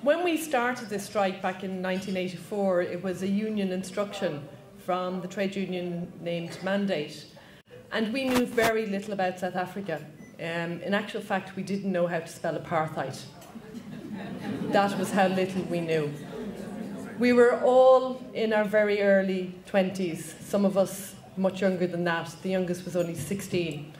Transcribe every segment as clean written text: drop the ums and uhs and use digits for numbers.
When we started this strike back in 1984, it was a union instruction from the trade union named Mandate. And we knew very little about South Africa. In actual fact, we didn't know how to spell apartheid. That was how little we knew. We were all in our very early 20s, some of us much younger than that. The youngest was only 16.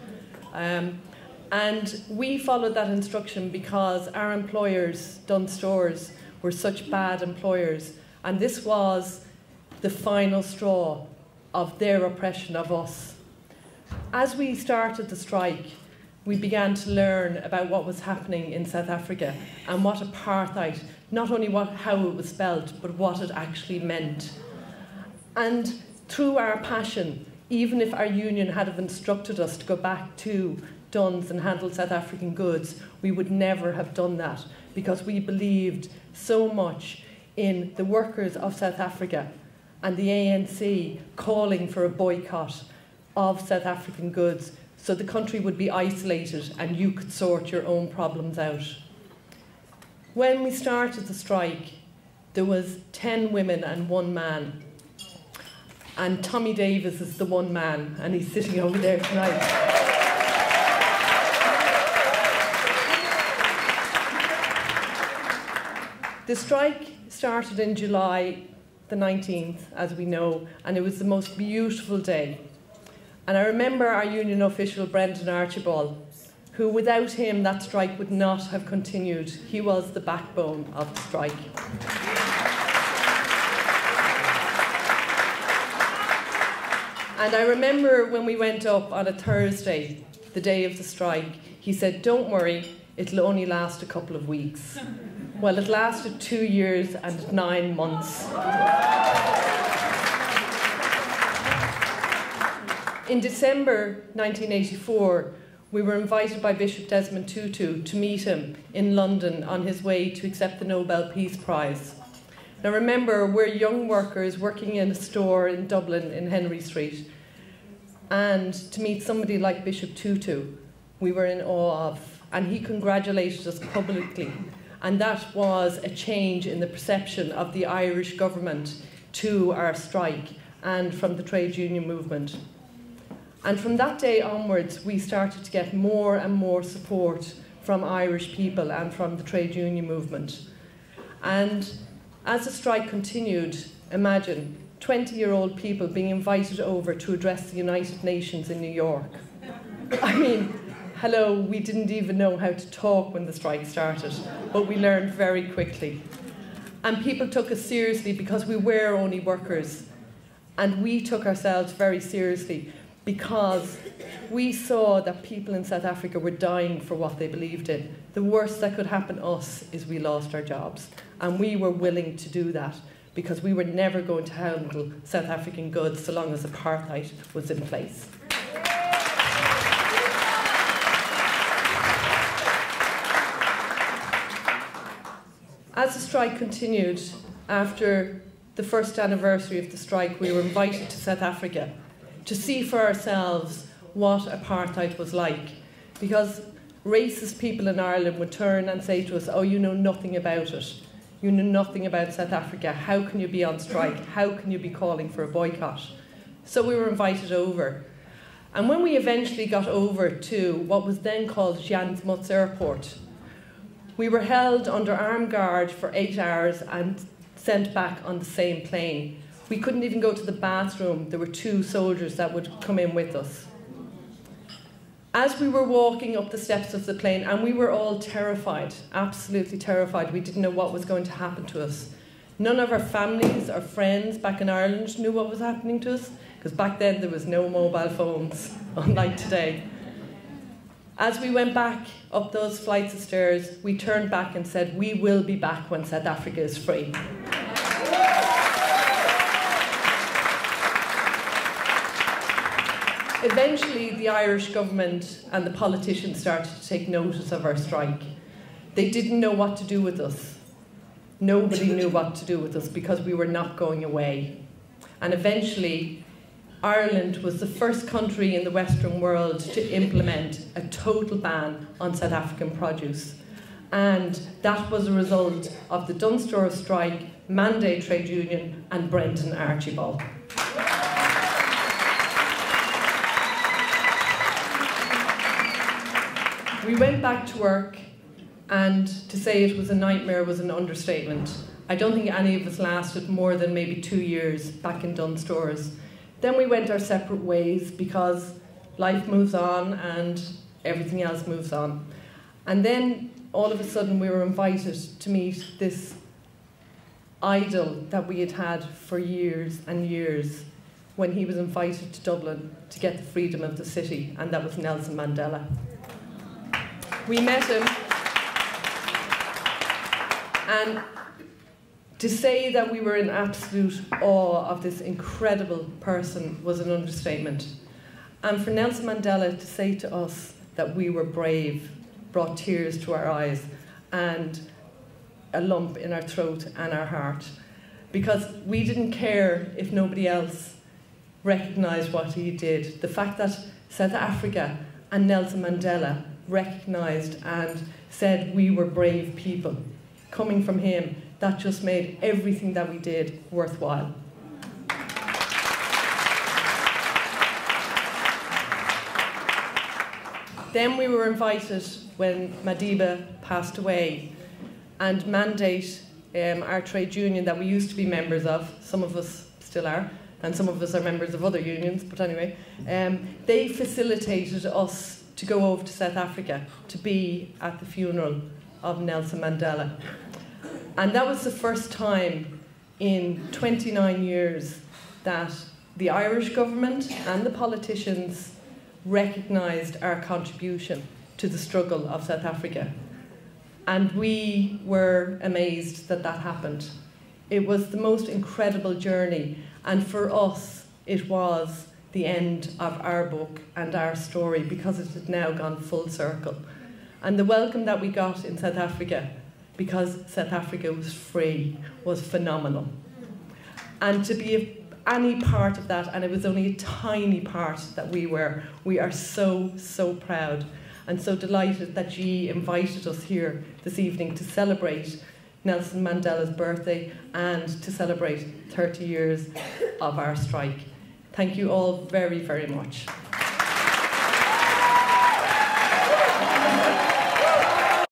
And we followed that instruction because our employers, Dunn Stores, were such bad employers. And this was the final straw of their oppression of us. As we started the strike, we began to learn about what was happening in South Africa and what apartheid, not only how it was spelled, but what it actually meant. And through our passion, even if our union had have instructed us to go back to Dunn's and handle South African goods, we would never have done that because we believed so much in the workers of South Africa and the ANC calling for a boycott of South African goods so the country would be isolated and you could sort your own problems out. When we started the strike, there was 10 women and 1 man. And Tommy Davis is the 1 man, and he's sitting over there tonight. The strike started in July the 19th, as we know, and it was the most beautiful day. And I remember our union official, Brendan Archibald, who without him that strike would not have continued. He was the backbone of the strike. And I remember when we went up on a Thursday, the day of the strike, he said, "Don't worry, it'll only last a couple of weeks." Well, it lasted 2 years and 9 months. In December 1984, we were invited by Bishop Desmond Tutu to meet him in London on his way to accept the Nobel Peace Prize. Now remember, we're young workers working in a store in Dublin in Henry Street. And to meet somebody like Bishop Tutu, we were in awe of. And he congratulated us publicly. And that was a change in the perception of the Irish government to our strike and from the trade union movement. And from that day onwards, we started to get more and more support from Irish people and from the trade union movement. And as the strike continued, imagine 20-year-old people being invited over to address the United Nations in New York. I mean, hello, we didn't even know how to talk when the strike started, but we learned very quickly. And people took us seriously because we were only workers. And we took ourselves very seriously because we saw that people in South Africa were dying for what they believed in. The worst that could happen to us is we lost our jobs. And we were willing to do that because we were never going to handle South African goods so long as apartheid was in place. As the strike continued, after the first anniversary of the strike, we were invited to South Africa to see for ourselves what apartheid was like. Because racist people in Ireland would turn and say to us, "Oh, you know nothing about it. You know nothing about South Africa. How can you be on strike? How can you be calling for a boycott?" So we were invited over. And when we eventually got over to what was then called Jan Smuts Airport, we were held under armed guard for 8 hours and sent back on the same plane. We couldn't even go to the bathroom. There were 2 soldiers that would come in with us. As we were walking up the steps of the plane, and we were all terrified, absolutely terrified. We didn't know what was going to happen to us. None of our families or friends back in Ireland knew what was happening to us, because back then there was no mobile phones, unlike today. As we went back up those flights of stairs, we turned back and said, "We will be back when South Africa is free." Eventually, the Irish government and the politicians started to take notice of our strike. They didn't know what to do with us. Nobody knew what to do with us because we were not going away. And eventually, Ireland was the first country in the Western world to implement a total ban on South African produce. And that was a result of the Dunstore strike, Mandate Trade Union and Brendan Archibald. We went back to work, and to say it was a nightmare was an understatement. I don't think any of us lasted more than maybe 2 years back in Dunstores. Then we went our separate ways because life moves on and everything else moves on. And then all of a sudden we were invited to meet this idol that we had had for years and years when he was invited to Dublin to get the freedom of the city, and that was Nelson Mandela. We met him, and to say that we were in absolute awe of this incredible person was an understatement. And for Nelson Mandela to say to us that we were brave brought tears to our eyes and a lump in our throat and our heart, because we didn't care if nobody else recognised what he did. The fact that South Africa and Nelson Mandela recognised and said we were brave people, coming from him, that just made everything that we did worthwhile. Then we were invited when Madiba passed away, and Mandate, our trade union that we used to be members of, some of us still are, and some of us are members of other unions, but anyway, they facilitated us to go over to South Africa to be at the funeral of Nelson Mandela. And that was the first time in 29 years that the Irish government and the politicians recognised our contribution to the struggle of South Africa. And we were amazed that that happened. It was the most incredible journey, and for us it was the end of our book and our story, because it had now gone full circle. And the welcome that we got in South Africa, because South Africa was free, was phenomenal. And to be any part of that, and it was only a tiny part that we are so, so proud and so delighted that G invited us here this evening to celebrate Nelson Mandela's birthday and to celebrate 30 years of our strike. Thank you all very, very much.